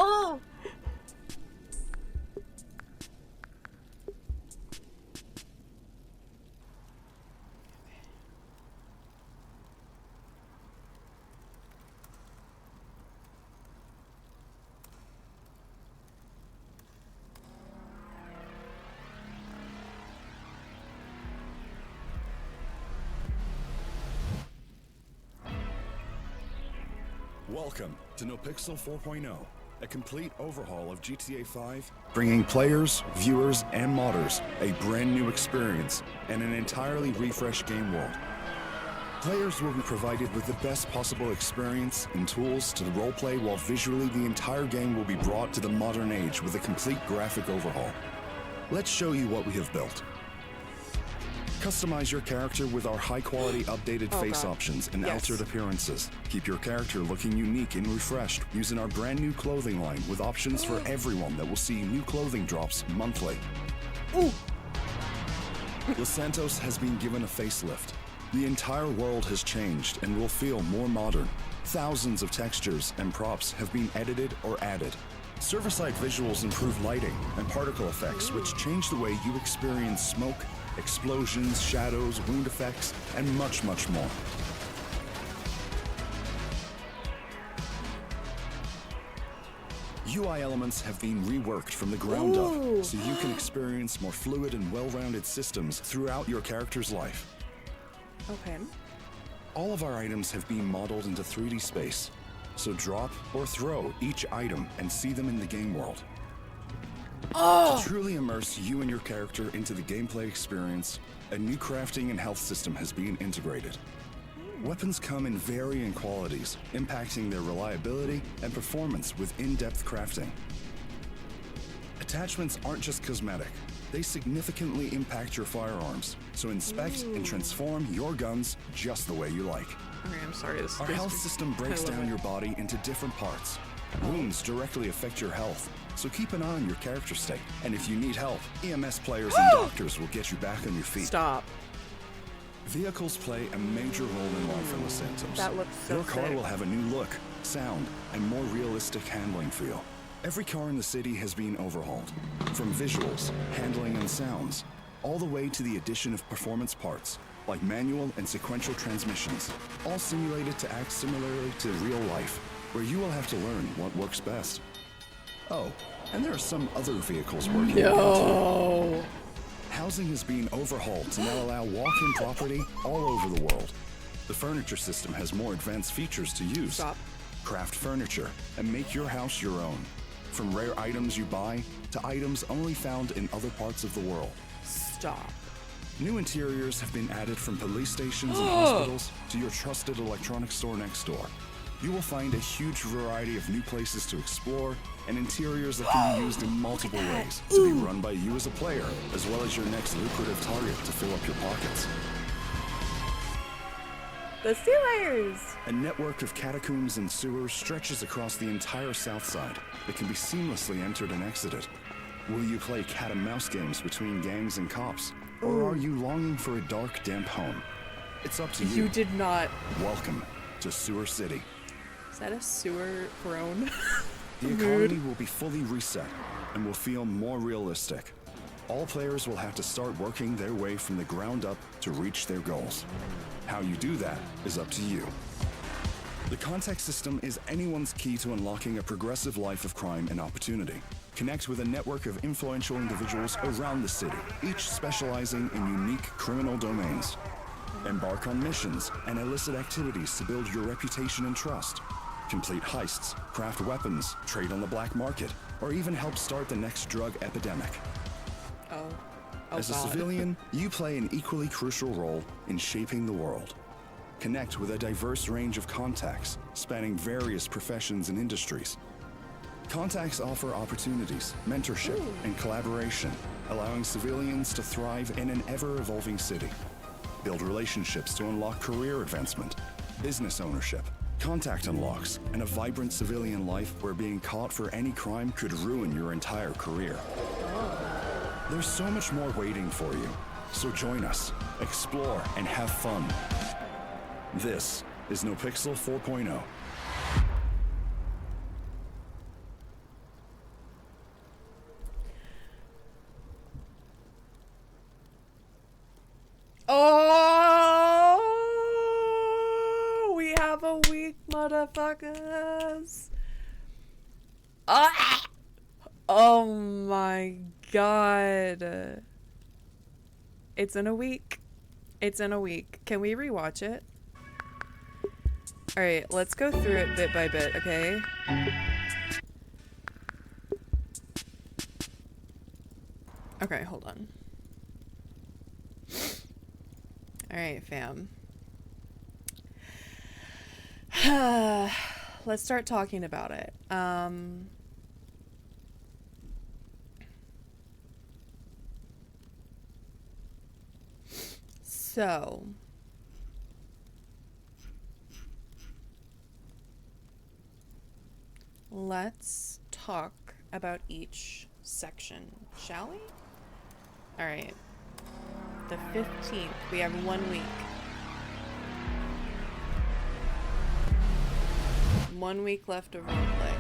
Oh! Welcome to NoPixel 4.0, a complete overhaul of GTA 5, bringing players, viewers, and modders a brand new experience and an entirely refreshed game world. Players will be provided with the best possible experience and tools to roleplay, while visually the entire game will be brought to the modern age with a complete graphic overhaul. Let's show you what we have built. Customize your character with our high-quality updated face options and altered appearances. Keep your character looking unique and refreshed using our brand new clothing line with options for everyone that will see new clothing drops monthly. Los Santos has been given a facelift. The entire world has changed and will feel more modern. Thousands of textures and props have been edited or added. Server-side visuals improve lighting and particle effects, which change the way you experience smoke, explosions, shadows, wound effects, and much, much more. UI elements have been reworked from the ground up, so you can experience more fluid and well-rounded systems throughout your character's life. Okay. All of our items have been modeled into 3D space, so drop or throw each item and see them in the game world. To truly immerse you and your character into the gameplay experience, a new crafting and health system has been integrated. Weapons come in varying qualities, impacting their reliability and performance with in-depth crafting. Attachments aren't just cosmetic, they significantly impact your firearms, so inspect and transform your guns just the way you like. Okay, I'm sorry. Our health system breaks down your body into different parts. Wounds directly affect your health, so keep an eye on your character state. And if you need help, EMS players and doctors will get you back on your feet. Stop. Vehicles play a major role in life in Los Santos. That looks so Your car sick. will have a new look, sound, and more realistic handling feel. Every car in the city has been overhauled, from visuals, handling, and sounds, all the way to the addition of performance parts, like manual and sequential transmissions, all simulated to act similarly to real life, where you will have to learn what works best. Oh, and there are some other vehicles working too. Housing has been overhauled to now allow walk-in property all over the world. The furniture system has more advanced features to use. Stop. Craft furniture and make your house your own. From rare items you buy to items only found in other parts of the world. Stop. New interiors have been added from police stations and hospitals to your trusted electronics store next door. You will find a huge variety of new places to explore and interiors that can be used in multiple ways to be run by you as a player, as well as your next lucrative target to fill up your pockets. The sewers! A network of catacombs and sewers stretches across the entire south side that can be seamlessly entered and exited. Will you play cat and mouse games between gangs and cops? Or are you longing for a dark, damp home? It's up to you. You did not. Welcome to Sewer City. Is that a sewer groan? The economy will be fully reset and will feel more realistic. All players will have to start working their way from the ground up to reach their goals. How you do that is up to you. The contact system is anyone's key to unlocking a progressive life of crime and opportunity. Connect with a network of influential individuals around the city, each specializing in unique criminal domains. Embark on missions and illicit activities to build your reputation and trust. Complete heists, craft weapons, trade on the black market, or even help start the next drug epidemic. As a civilian, you play an equally crucial role in shaping the world. Connect with a diverse range of contacts spanning various professions and industries. Contacts offer opportunities, mentorship, and collaboration, allowing civilians to thrive in an ever-evolving city. Build relationships to unlock career advancement, business ownership, contact unlocks, and a vibrant civilian life where being caught for any crime could ruin your entire career. There's so much more waiting for you, so join us, explore, and have fun. This is NoPixel 4.0. motherfuckers. Ah! Oh my god. It's in a week. It's in a week. Can we rewatch it? Alright, let's go through it bit by bit, okay? Okay, hold on. Alright, fam. Let's start talking about it. So let's talk about each section, shall we? Alright. The 15th. We have 1 week. 1 week left of roleplay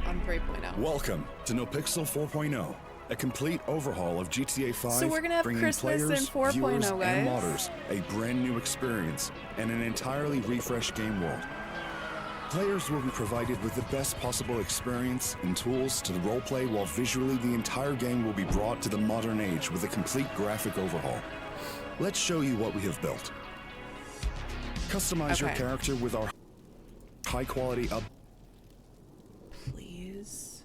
on 3.0. Welcome to NoPixel 4.0, a complete overhaul of GTA 5, So we're gonna have bringing Christmas players, in 4.0, viewers, and guys. modders a brand new experience and an entirely refreshed game world. Players will be provided with the best possible experience and tools to roleplay, while visually the entire game will be brought to the modern age with a complete graphic overhaul. Let's show you what we have built. Customize your Okay. character with our high-quality Please.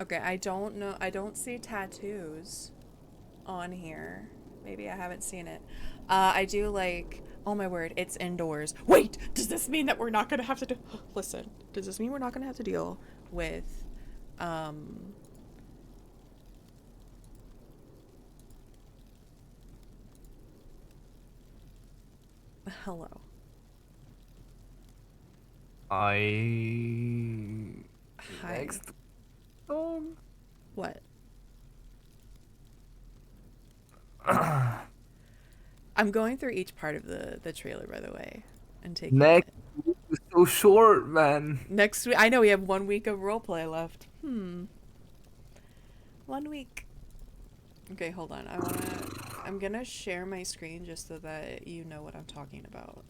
Okay, I don't know. I don't see tattoos on here. Maybe I haven't seen it. I do like... Oh my word, it's indoors. Wait! Does this mean that we're not gonna have to do... Listen, does this mean we're not gonna have to deal with... Hello. Hi. Next. What? I'm going through each part of the trailer, by the way, and taking Next it. week is so short, man. Next week. I know we have 1 week of roleplay left. 1 week. Okay, hold on. I'm gonna share my screen just so that you know what I'm talking about.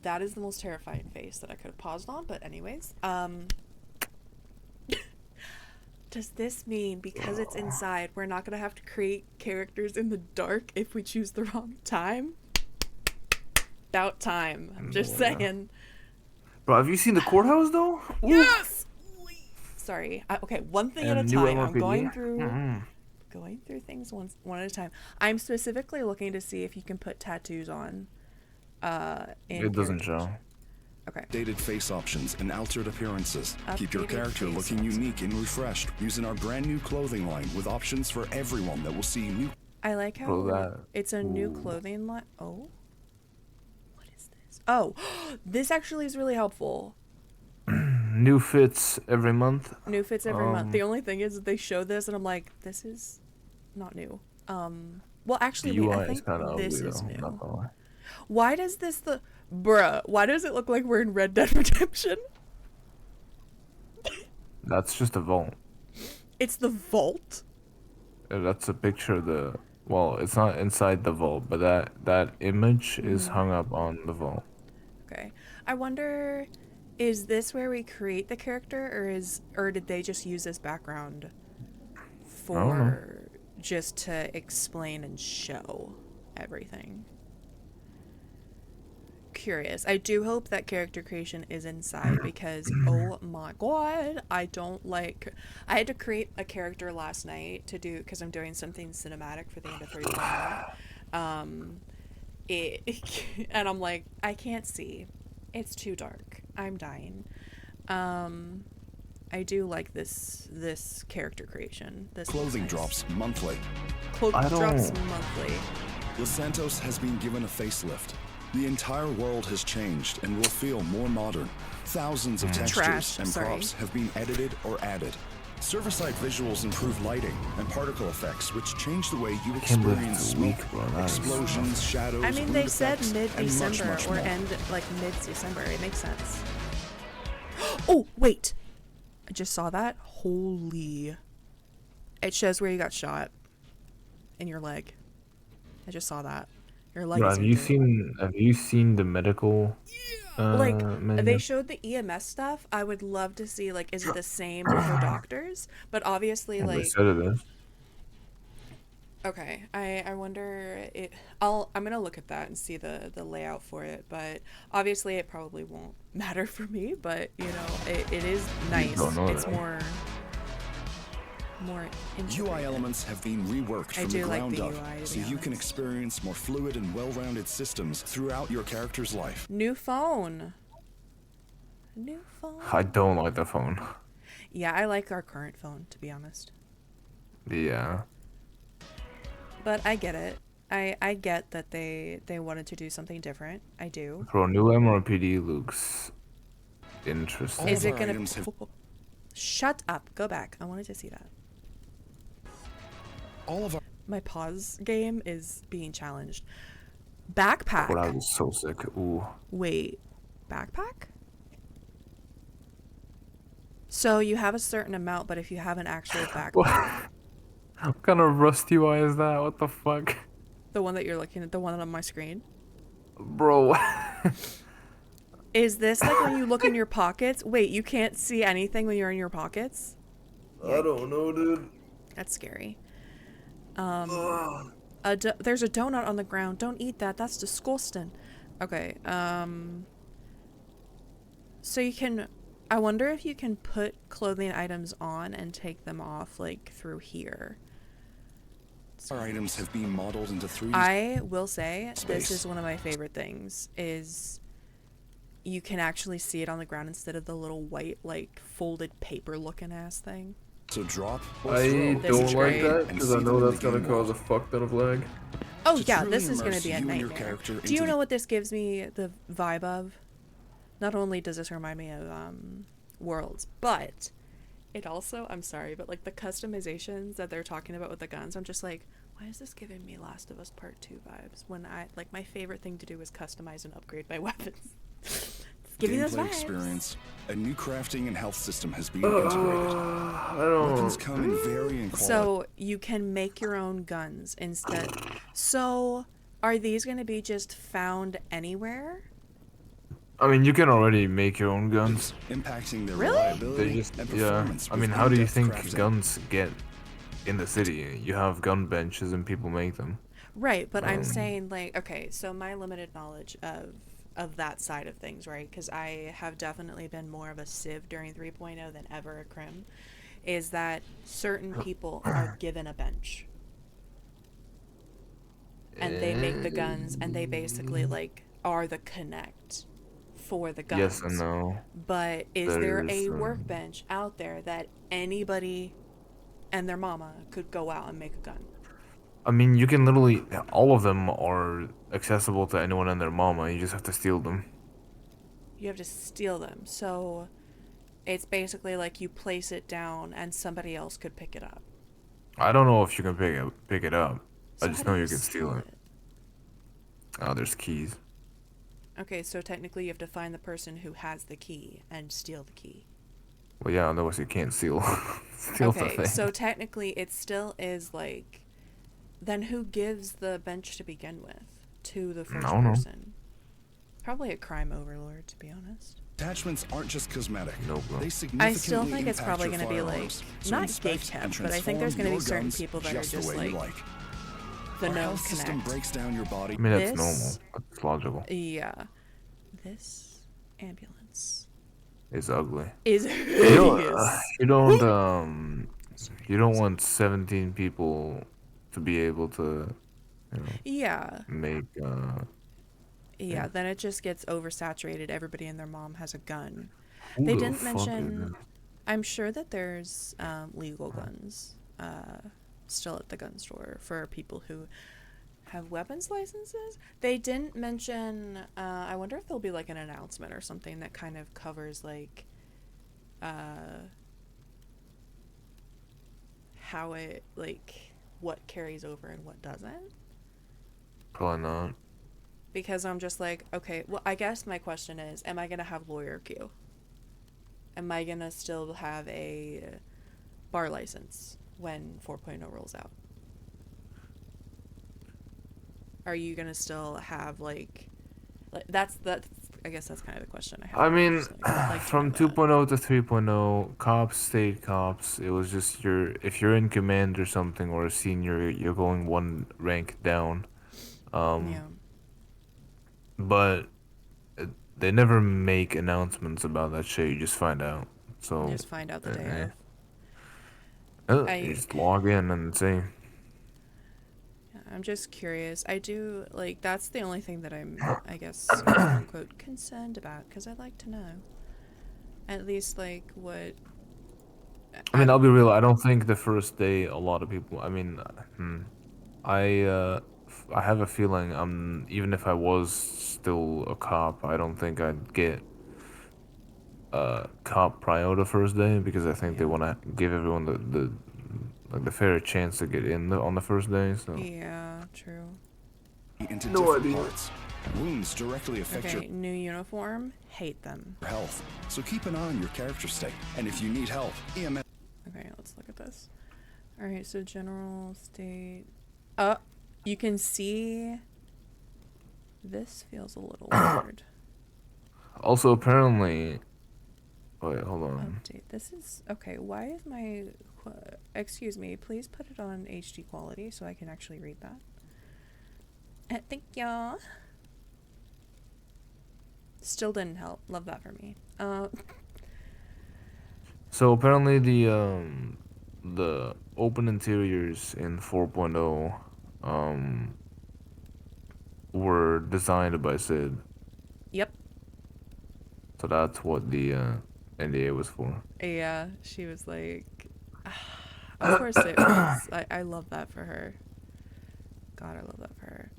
That is the most terrifying face that I could have paused on, but anyways. Does this mean because it's inside, we're not gonna have to create characters in the dark if we choose the wrong time? About time. I'm just saying. Bro, have you seen the courthouse though? Yes! Sorry. Okay, one thing at a And new time. I'm MRPG? going through things one at a time. I'm specifically looking to see if you can put tattoos on. It doesn't show. Okay. updated face options and altered appearances. Keep your Updated character face looking options. unique and refreshed using our brand new clothing line with options for everyone that will see new. I like how Bro, that- it's a new clothing line. Oh. What is this? Oh, this actually is really helpful. New fits every month. New fits every month. The only thing is they show this and I'm like, this is not new. Well, actually, The wait, UI I is think kind of ugly this though. is Not new. gonna lie. Why does this why does it look like we're in Red Dead Redemption? That's just a vault. It's the vault? That's a picture of the. Well, it's not inside the vault, but that image is hung up on the vault. Okay. I wonder, is this where we create the character, or did they just use this background for just to explain and show everything? Curious. I do hope that character creation is inside because oh my god, I had to create a character last night to do because I'm doing something cinematic for the end of 3.0. And I'm like, I can't see. It's too dark. I'm dying. I do like this character creation. This Clothing drops monthly. Clothing I drops don't- monthly. Los Santos has been given a facelift. The entire world has changed and will feel more modern. Thousands of textures Trash, and sorry. props have been edited or added. Server-side visuals improve lighting and particle effects, which change the way you Can't believe experience it's a smoke, week, bro. That is- explosions, shadows, I mean, root they said effects, and mid-December much or more. end like mid-December. It makes sense. Oh, wait. I just saw that. Holy. It shows where you got shot in your leg. I just saw that. Your Bro, legs are dirty. have you seen the medical Like they menu? showed the EMS stuff. I would love to see like is it the same for doctors? But obviously Well, they like said it is. okay, I wonder it. I'm gonna look at that and see the layout for it. But obviously it probably won't matter for me. But you know it is You don't nice. know It's that. more UI integrated. elements have been reworked I from the do like ground the up, UI to so be you can honest. experience more fluid and well-rounded systems throughout your character's life. New phone. New I phone. don't like the phone. Yeah, I like our current phone to be honest. Yeah. But I get it. I get that they wanted to do something different. I do. Bro, new MRPD looks All Is of interesting. it our gonna? items have Shut up. Go back. I wanted to see that. all of our My pause game is being challenged. Bro, Backpack. that was so sick. Ooh. Wait, backpack? So you have a certain amount, but if you have an actual backpack, What kind of Rust UI is that? What the fuck? the one that you're looking at, the one on my screen, Bro. is this like when you look in your pockets? Wait, you can't see anything when you're in your pockets? I Yike. don't know, dude. That's scary. There's a donut on the ground. Don't eat that. That's disgusting. Okay. So you can. I wonder if you can put clothing items on and take them off like through here. items have been modeled into 3D I will say this space. is one of my favorite things is you can actually see it on the ground instead of the little white like folded paper looking ass thing. So drop or I throw This don't is like great. that and because I see them know in the that's gonna game cause a world. fuck ton of lag. Oh To yeah, truly this is going to immerse be a you and your nightmare. character Do you into know what this gives me the vibe of? Not only does this remind me of Worlds, but it also, I'm sorry, but like the customizations that they're talking about with the guns, I'm just like, why is this giving me Last of Us Part 2 vibes when I like my favorite thing to do is customize and upgrade my weapons. It's giving those gameplay vibes. experience, a new crafting and health system has been integrated. I Weapons don't. come in varying quality. So you can make your own guns instead. So are these going to be just found anywhere? I mean, you can already make your own guns. Impacting their Really? They reliability just, and yeah. performance I with mean, how do you in-depth think crafting. guns get in the city? You have gun benches and people make them. Right, but I'm Um, saying like okay, so my limited knowledge of that side of things, right? Because I have definitely been more of a Civ during 3.0 than ever a Crim, is that certain people are given a bench and they make the guns and they basically like are the connect for the yes and guns. no. But is there There's, a workbench out there that anybody and their mama could go out and make a gun? I mean, you can literally, all of them are accessible to anyone and their mama. You just have to steal them. You have to steal them. So it's basically like you place it down and somebody else could pick it up. I don't know if you can pick it up. I So how just do know you you can steal steal it. it? Oh, there's keys. Okay, so technically you have to find the person who has the key and steal the key. Well, yeah, otherwise you can't steal steal the Okay, thing. so technically it still is like then who gives the bench to begin with to the I first don't know. person? Probably a crime overlord, to be honest. Attachments aren't just cosmetic. No, bro. They I significantly still think it's impact probably your going to be like firearms, so not inspect and gatekept, but I think there's transform going to be your certain guns people that are just the just way you like like. the Our no health system connect. breaks down your body. I mean, that's normal. This That's logical. yeah. This ambulance It's ugly. is You don't, hideous. you don't want 17 people to be able to, you know, Yeah. make, Yeah, things. then it just gets oversaturated. Everybody and their mom has a gun. Who They the didn't fuck is mention. this? I'm sure that there's legal guns still at the gun store for people who have weapons licenses. They didn't mention. I wonder if there'll be like an announcement or something that kind of covers like how it like what carries over and what doesn't. Probably not. Because I'm just like, okay, well, I guess my question is, am I gonna have lawyer queue? Am I gonna still have a bar license when 4.0 rolls out? are you gonna still have like that's I guess that's kind of the question I have. I mean, Just like to know from that. 2.0 to 3.0, cops stayed cops. It was just if you're in command or something or a senior, you're going one rank down. Um, Yeah. but they never make announcements about that shit. You just find out. You So, just find out the day of. you I just log in and see. I'm just curious. I do like that's the only thing that I'm I guess quote unquote concerned about because I'd like to know at least like what I mean, I'll I'm be real. I don't think the first day a lot of people. I mean, I I have a feeling even if I was still a cop, I don't think I'd get cop prio the first day because I think they yeah. want to give everyone the like the fair chance to get in on the first day. So Yeah, true. Into no different idea. parts. Wounds directly affect your Okay, new uniform. Hate them. health, so keep an eye on your character state. And if you need help, EMS. Okay, let's look at this. All right, so general state. You can see this feels a little weird. Also, apparently, wait, hold on. Update. This is okay. Why is my excuse me, please put it on HD quality so I can actually read that. Thank you. Still didn't help. Love that for me. So apparently the open interiors in 4.0 were designed by Sid. Yep. So that's what the NDA was for. Yeah, she was like, of course it was. I love that for her. God, I love that for her.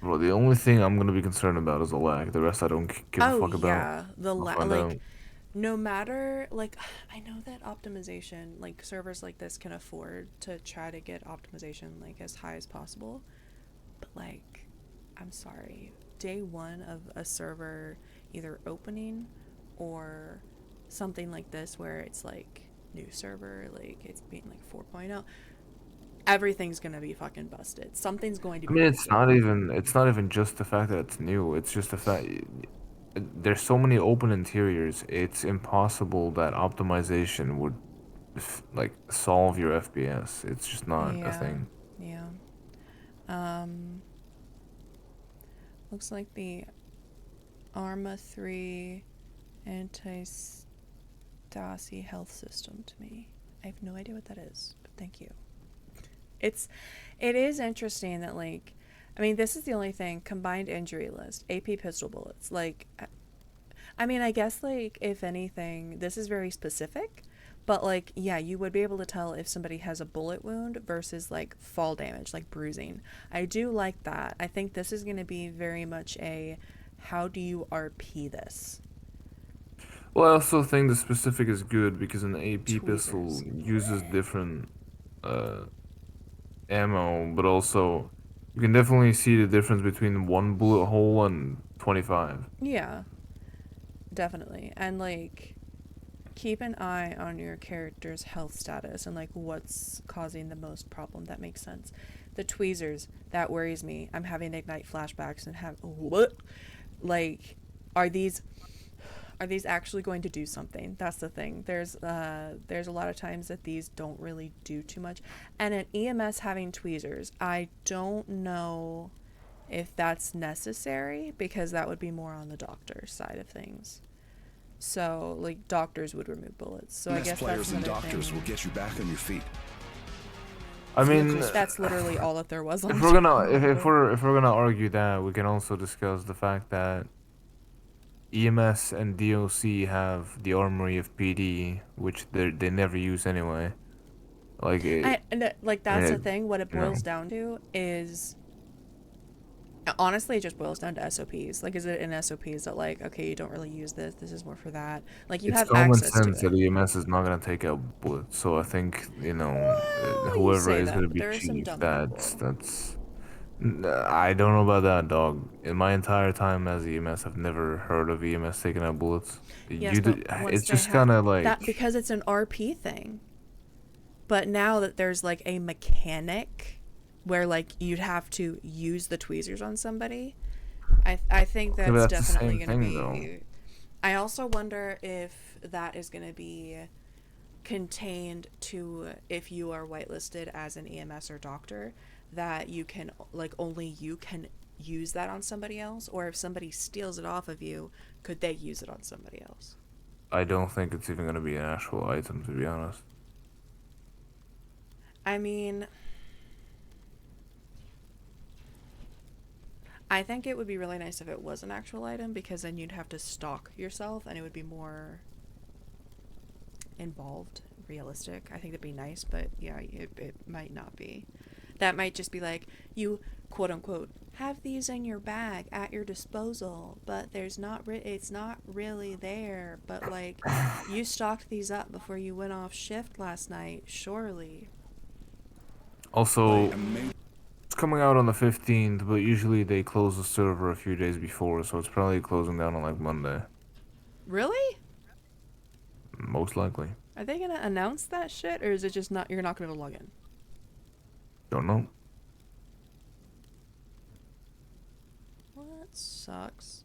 Bro, the only thing I'm gonna be concerned about is the lag. The rest I don't give a Oh fuck about. yeah, I'll find out. like no matter like I know that optimization like servers like this can afford to try to get optimization like as high as possible, but like I'm sorry, day one of a server either opening or something like this where it's like new server like it's being like 4.0, everything's gonna be fucking busted, something's going to I be mean, busted. it's not even just the fact that it's new. It's just the fact there's so many open interiors. It's impossible that optimization would like solve your FPS. It's just not a Yeah, thing. yeah. um Looks like the Arma 3 anti-Stasi health system to me. I have no idea what that is, but thank you. It's it is interesting that like I mean this is the only thing combined injury list, AP pistol bullets. Like I mean I guess like if anything this is very specific, but like yeah, you would be able to tell if somebody has a bullet wound versus like fall damage, like bruising. I do like that. I think this is going to be very much a how do you RP this? Well, I also think the specific is good because an AP pistol Tweezers. uses different uh ammo, but also you can definitely see the difference between one bullet hole and 25. Yeah, definitely. And like keep an eye on your character's health status and like what's causing the most problem. That makes sense. The tweezers, that worries me. I'm having ignite flashbacks and have what? Like are these actually going to do something? That's the thing. There's a lot of times that these don't really do too much. And an EMS having tweezers, I don't know if that's necessary because that would be more on the doctor side of things. So like doctors would remove bullets. So I EMS guess that's players and another doctors will thing. get you back on your feet. I mean, Vehicles. That's literally all that there was on if the we're gonna terminal. if we're gonna argue that, we can also discuss the fact that EMS and DOC have the armory of PD, which they never use anyway. Like it, Like I mean, that's the thing. What it you know, boils down to is honestly it just boils down to SOPs. Like is it in SOPs that like okay you don't really use this. This is more for that. Like you it's have common access to sense that it. EMS is not gonna take out bullets. So I think Well, you whoever say is that, gonna but be there are some chief, dumb people. I don't know about that, dog. In my entire time as EMS, I've never heard of EMS taking out bullets. Yes, but once It's they just have kind of that like, because it's an RP thing. But now that there's like a mechanic where like you'd have to use the tweezers on somebody. I think Okay, but that's that's the definitely same going to thing, though. be. I also wonder if that is going to be contained to if you are whitelisted as an EMS or doctor, that you can like only you can use that on somebody else, or if somebody steals it off of you, could they use it on somebody else? I don't think it's even gonna be an actual item, to be honest. I mean, I think it would be really nice if it was an actual item, because then you'd have to stock yourself and it would be more involved, realistic. I think that'd be nice, but yeah, it might not be. That might just be like, you quote unquote have these in your bag at your disposal, but it's not really there, but like you stocked these up before you went off shift last night, surely. Also, it's coming out on the 15th, but usually they close the server a few days before, so it's probably closing down on like Monday. Really? Most likely. Are they gonna announce that shit, or is it just not, you're not gonna log in? Don't know. Well, that sucks.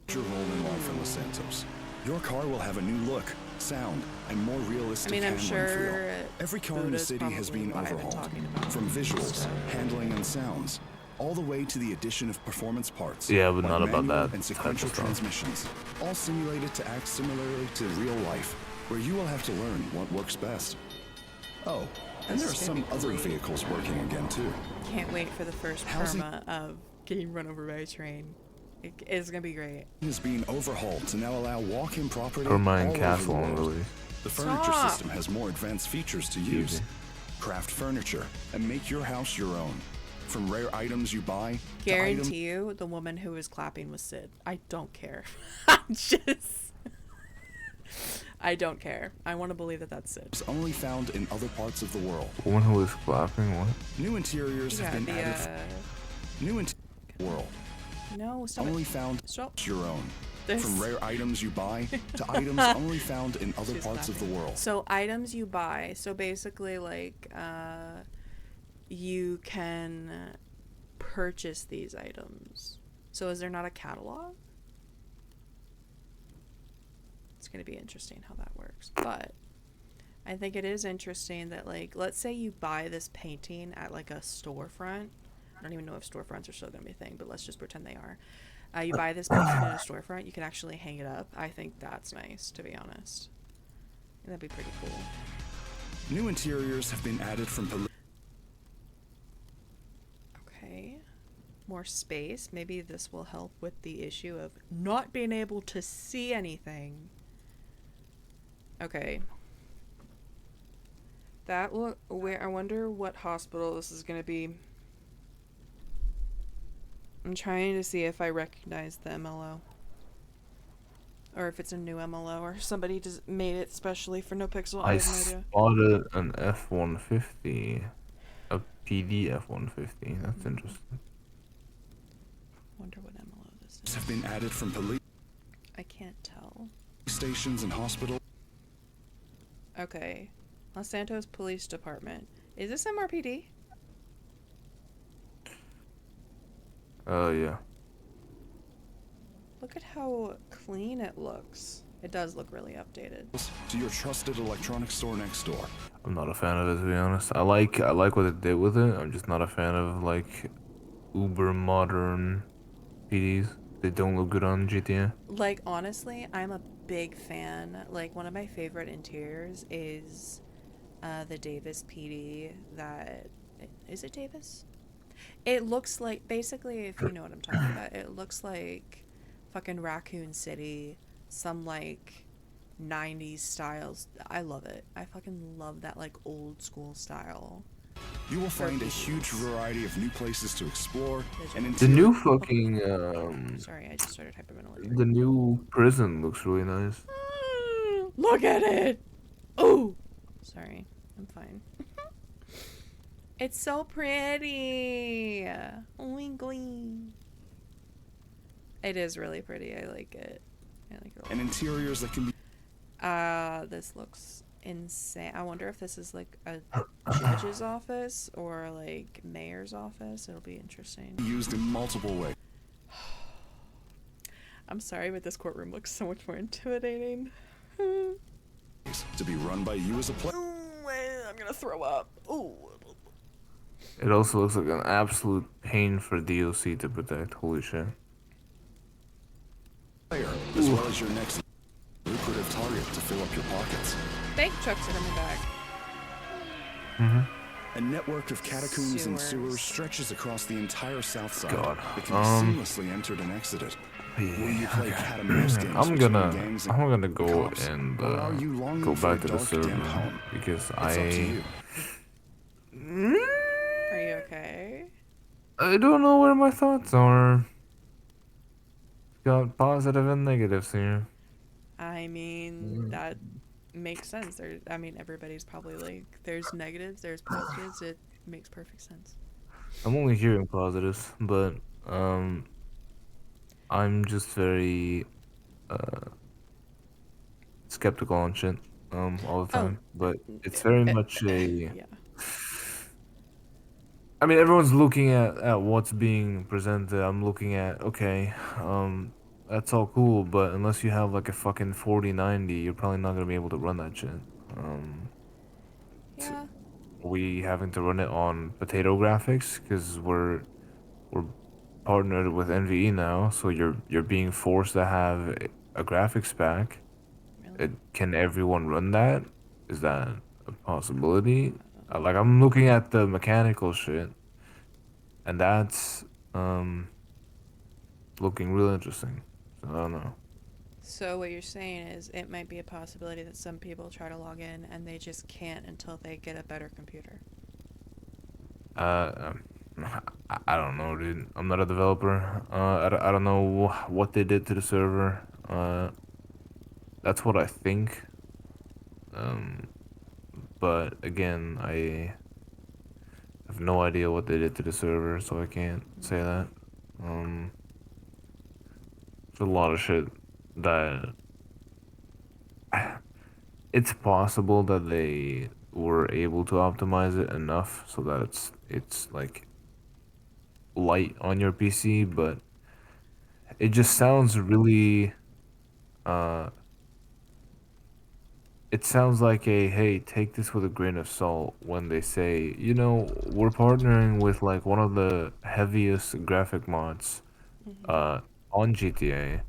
Your role in life in Los Santos. Your car will have a new look, sound, and more realistic I mean, I'm handling sure feel. Every car in the Buddha's city has probably been what I've been overhauled, talking about. from visuals, So- handling, and sounds, all the way to the addition of performance parts. Yeah, but like not about manual that and type of sequential stuff. transmissions, all simulated to act similarly to real life, where you will have to learn what works best. Oh, and there are some other vehicles working again too. Can't wait for the first Housing- perma of getting run over by a train. It's gonna be great. Is being overhauled to now allow walk-in property Permine all over Castle the on world. release. The furniture Stop. system has more advanced features to use. Easy. Craft furniture and make your house your own. From rare items you buy to Guarantee you, the woman who was clapping was Sid. I don't care. I don't care. I want to believe that that's Sid. items only found in other parts of the world. Woman who is clapping, what? New interiors Yeah, have been added. New interiors world no, stop only it. found Stop. your own. This. From rare items you buy to items only found in other She's parts of the clapping. world. So items you buy. So basically, like, you can purchase these items. So is there not a catalog? It's going to be interesting how that works. But I think it is interesting that, like, let's say you buy this painting at, like, a storefront. I don't even know if storefronts are still going to be a thing, but let's just pretend they are. You buy this painting in a storefront, you can actually hang it up. I think that's nice, to be honest. That'd be pretty cool. New interiors have been added from Okay. More space. Maybe this will help with the issue of not being able to see anything. Okay. That look. Where I wonder what hospital this is gonna be. I'm trying to see if I recognize the MLO. Or if it's a new MLO or somebody just made it specially for NoPixel. I I have no idea. spotted an F-150. A PD F-150. That's interesting. Wonder what MLO this is. have been added from police I can't tell. stations and hospitals. Okay. Los Santos Police Department. Is this MRPD? Yeah. Look at how clean it looks. It does look really updated. To your trusted electronics store next door. I'm not a fan of it, to be honest. I like what it did with it. I'm just not a fan of like uber modern PDs. They don't look good on GTA. Like, honestly, I'm a big fan. Like, one of my favorite interiors is the Davis PD that... Is it Davis? It looks like... Basically, if you know what I'm talking about, it looks like fucking Raccoon City. Some, like, 90s styles. I love it. I fucking love that, like, old school style. You will find a huge variety of new places to explore and The new fucking Sorry, I just started hyperventilating. the new prison looks really nice. Look at it! Oh! Sorry, I'm fine. It's so pretty! Oink. It is really pretty, I like it. I like it a lot. and interiors that can be This looks insane. I wonder if this is like a judge's office or like mayor's office. It'll be interesting. Used in multiple ways I'm sorry, but this courtroom looks so much more intimidating. to be run by you as a player. I'm gonna throw up. Ooh. It also looks like an absolute pain for DLC to protect. Holy shit. As well as your next lucrative target to fill up your pockets. Bank trucks are coming back. A network of catacombs and Sewers. sewers stretches across the entire south side. God. It can be seamlessly entered and exited. Will you play cat and mouse games I'm between gonna gangs and I'm gonna go cops? and Or are you longing go for back a to the dark, server damp home? because It's up to you. Are you okay? I don't know where my thoughts are. Got positive and negatives here. I mean, that makes sense. I mean, everybody's probably like, there's negatives, there's positives. It makes perfect sense. I'm only hearing positives, but I'm just very skeptical on shit all the Oh, time. But it's very much yeah. I mean, everyone's looking at what's being presented. I'm looking at, okay, that's all cool, but unless you have like a fucking 4090, you're probably not gonna be able to run that shit. Um, Yeah. we having to run it on potato graphics because we're partnered with NVE now, so you're being forced to have a graphics pack. Really? Can everyone run that? Is that a possibility? Like I'm looking at the mechanical shit, and that's looking real interesting. So I don't know. So what you're saying is it might be a possibility that some people try to log in and they just can't until they get a better computer. Uh, I don't know, dude. I'm not a developer. I don't know what they did to the server. That's what I think. Um, but again, I have no idea what they did to the server, so I can't say that. Um, there's a lot of shit that it's possible that they were able to optimize it enough so that it's like light on your PC, but it just sounds really uh it sounds like a hey, take this with a grain of salt when they say, you know, we're partnering with like one of the heaviest graphic mods Mm-hmm. uh on GTA,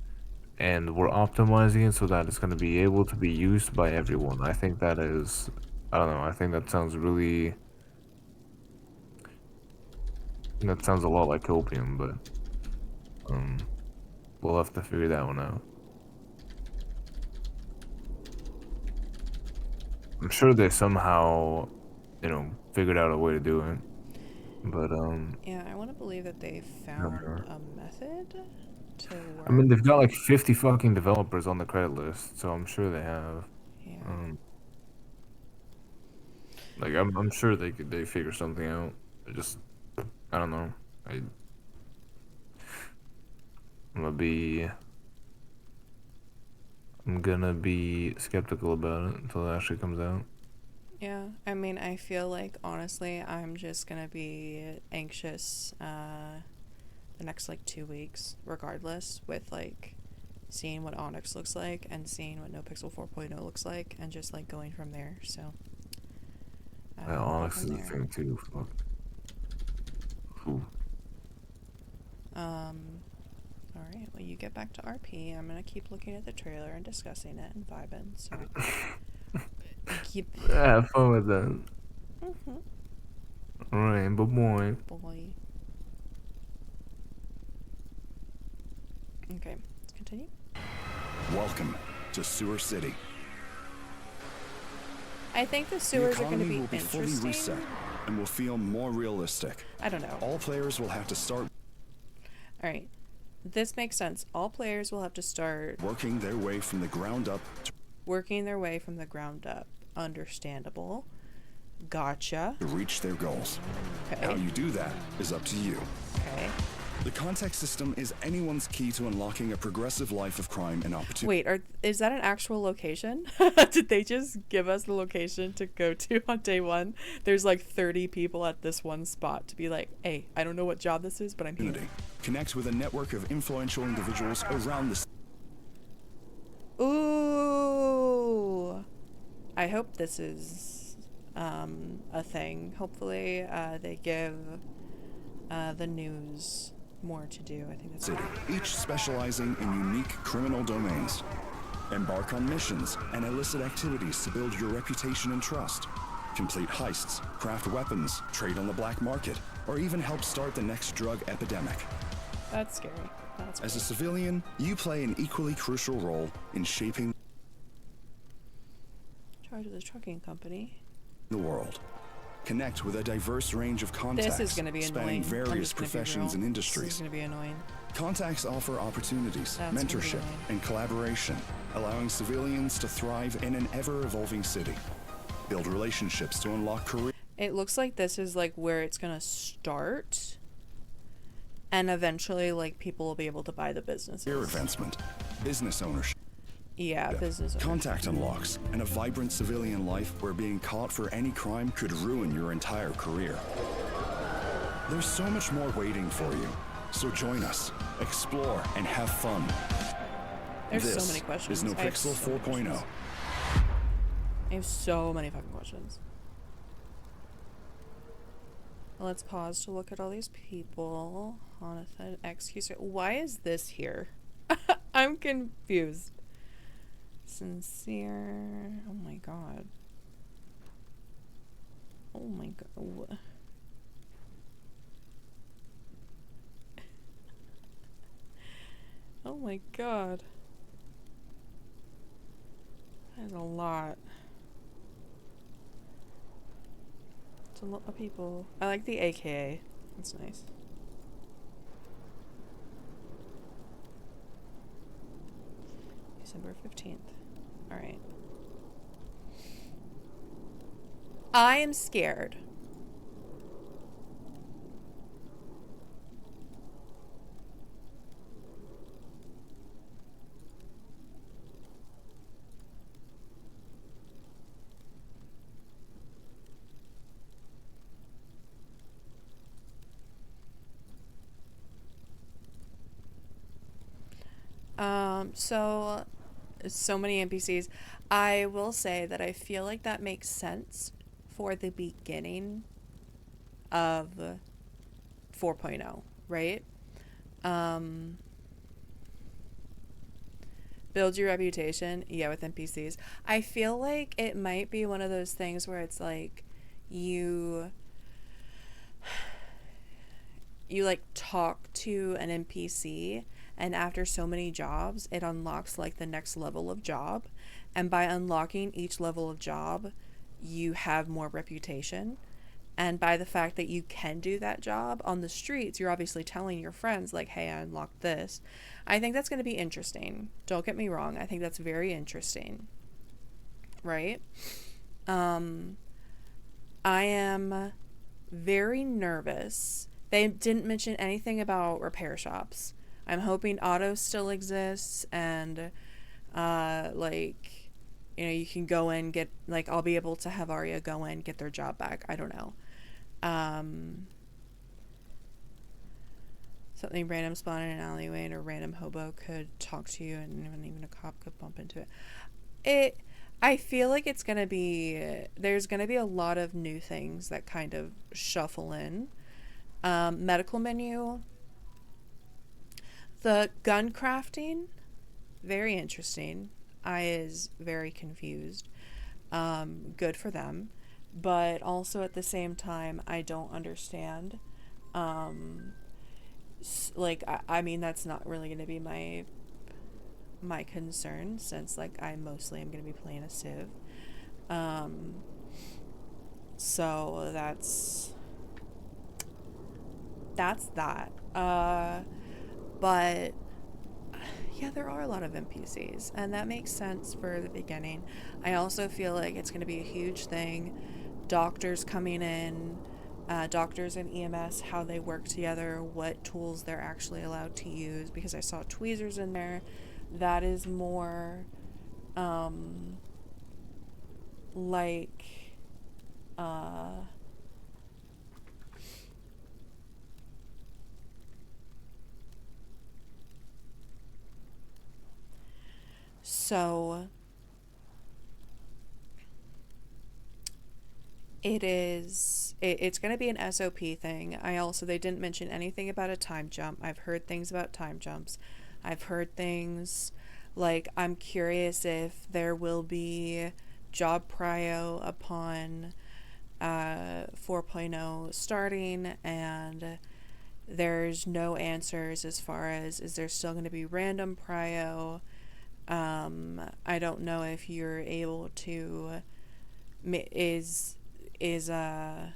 and we're optimizing it so that it's going to be able to be used by everyone. I think that is, I don't know, I think that sounds really, that sounds a lot like opium, but um we'll have to figure that one out. I'm sure they somehow, you know, figured out a way to do it, but Yeah, I want to believe that they I don't found know. a method to I mean, they've got work. like 50 fucking developers on the credit list, so I'm sure they have. Yeah. Um, like I'm sure they figure something out. I just I don't know. I'm gonna be I'm gonna be skeptical about it until it actually comes out. Yeah, I mean, I feel like honestly, I'm just gonna be anxious the next like 2 weeks, regardless, with like seeing what Onyx looks like and seeing what NoPixel 4.0 looks like, and just like going from there. So we'll go Onyx from is the there. thing too. Fuck. Ooh. All right. Well, you get back to RP. I'm gonna keep looking at the trailer and discussing it and vibing. So keep. Yeah, have fun with that. Mm-hmm. Alright, but boy. Boy. Okay. Let's continue. Welcome to Sewer City. I think the The sewers are going to economy be will be fully interesting. reset and will feel more realistic. I don't know. All players will have to start All right. This makes sense. All players will have to start working their way from the ground up working their way from the ground up. Understandable. Gotcha. to reach their goals. Okay. How you do that is up to you. Okay. The contact system is anyone's key to unlocking a progressive life of crime and opportunity. Wait, is that an actual location? Did they just give us the location to go to on day one? There's like 30 people at this one spot to be like, hey, I don't know what job this is, but I'm here. Connect with a network of influential individuals around the Ooh. I hope this is a thing. Hopefully they give the news more to do. I think that's city, each specializing in unique criminal domains. Embark on missions and illicit activities to build your reputation and trust. Complete heists, craft weapons, trade on the black market, or even help start the next drug epidemic. That's scary. That's As a civilian, you play an equally crucial role in shaping charge of the trucking company. the world. Connect with a diverse range of contacts This is going to be spanning annoying. various professions and industries. This is going to be annoying. Contacts offer opportunities, That's gonna be mentorship, annoying. and collaboration, allowing civilians to thrive in an ever-evolving city. Build relationships to unlock career. It looks like this is like where it's going to start. And eventually, like, people will be able to buy the businesses. Career advancement, business ownership. Yeah, business ownership. Contact unlocks, and a vibrant civilian life where being caught for any crime could ruin your entire career. There's so much more waiting for you, so join us, explore, and have fun. There's This so many questions. is I have NoPixel so many 4.0. questions. I have so many fucking questions. Let's pause to look at all these people. Jonathan, excuse me. Why is this here? I'm confused. Sincere. Oh my god. Oh my god. Oh my god. That's a lot. It's a lot of people. I like the AKA. That's nice. December 15th. Alright. I am scared. So many NPCs. I will say that I feel like that makes sense for the beginning of 4.0, right? Build your reputation, yeah, with NPCs. I feel like it might be one of those things where it's like you like talk to an NPC, and after so many jobs it unlocks like the next level of job, and by unlocking each level of job you have more reputation, and by the fact that you can do that job on the streets you're obviously telling your friends like, hey, I unlocked this. I think that's going to be interesting. Don't get me wrong, I think that's very interesting, right? I am very nervous. They didn't mention anything about repair shops. I'm hoping auto still exists, and like, you know, you can go in, get, like, I'll be able to have Arya go in, get their job back. I don't know. Something random spawn in an alleyway and a random hobo could talk to you, and even a cop could bump into it. I feel like it's gonna be, there's gonna be a lot of new things that kind of shuffle in. Medical menu. The gun crafting, very interesting. I is very confused. Good for them. But also at the same time, I don't understand. Like, I mean, that's not really going to be my concern, since, like, I mostly am going to be playing a Civ. So that's that. But yeah, there are a lot of NPCs, and that makes sense for the beginning. I also feel like it's going to be a huge thing. Doctors coming in, doctors and EMS, how they work together, what tools they're actually allowed to use, because I saw tweezers in there. That is more um, like uh, so it's going to be an SOP thing. They didn't mention anything about a time jump. I've heard things about time jumps. I've heard things like, I'm curious if there will be job prio upon 4.0 starting, and there's no answers as far as, is there still going to be random prio. I don't know if you're able to is uh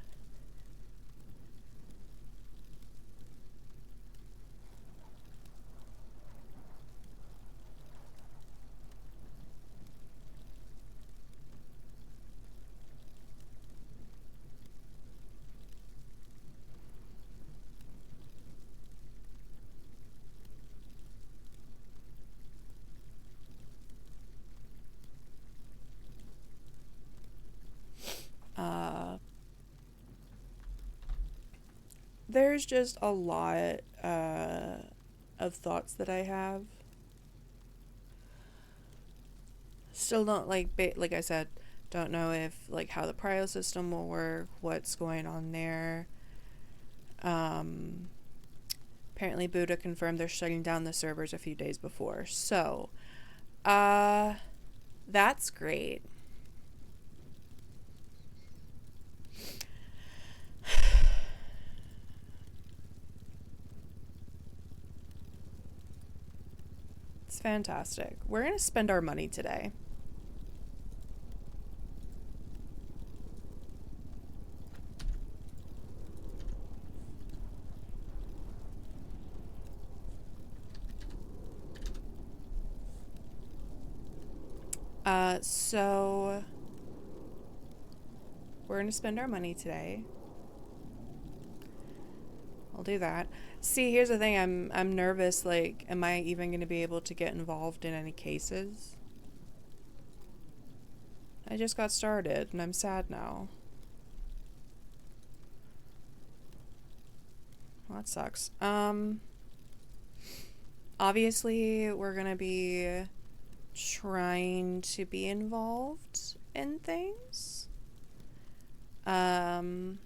there's just a lot of thoughts that I have. Still don't like I said, don't know if like how the prio system will work, what's going on there. Um Apparently Buddha confirmed they're shutting down the servers a few days before. So, uh that's great. It's fantastic. We're going to spend our money today. So we're going to spend our money today. I'll do that. See, here's the thing. I'm nervous. Like, am I even going to be able to get involved in any cases? I just got started and I'm sad now. Well, that sucks. Obviously, we're going to be trying to be involved in things. Um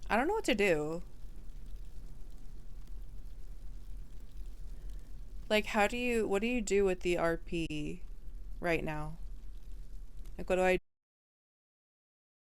I don't know what to do. Like, what do you do with the RP right now? Like, what do I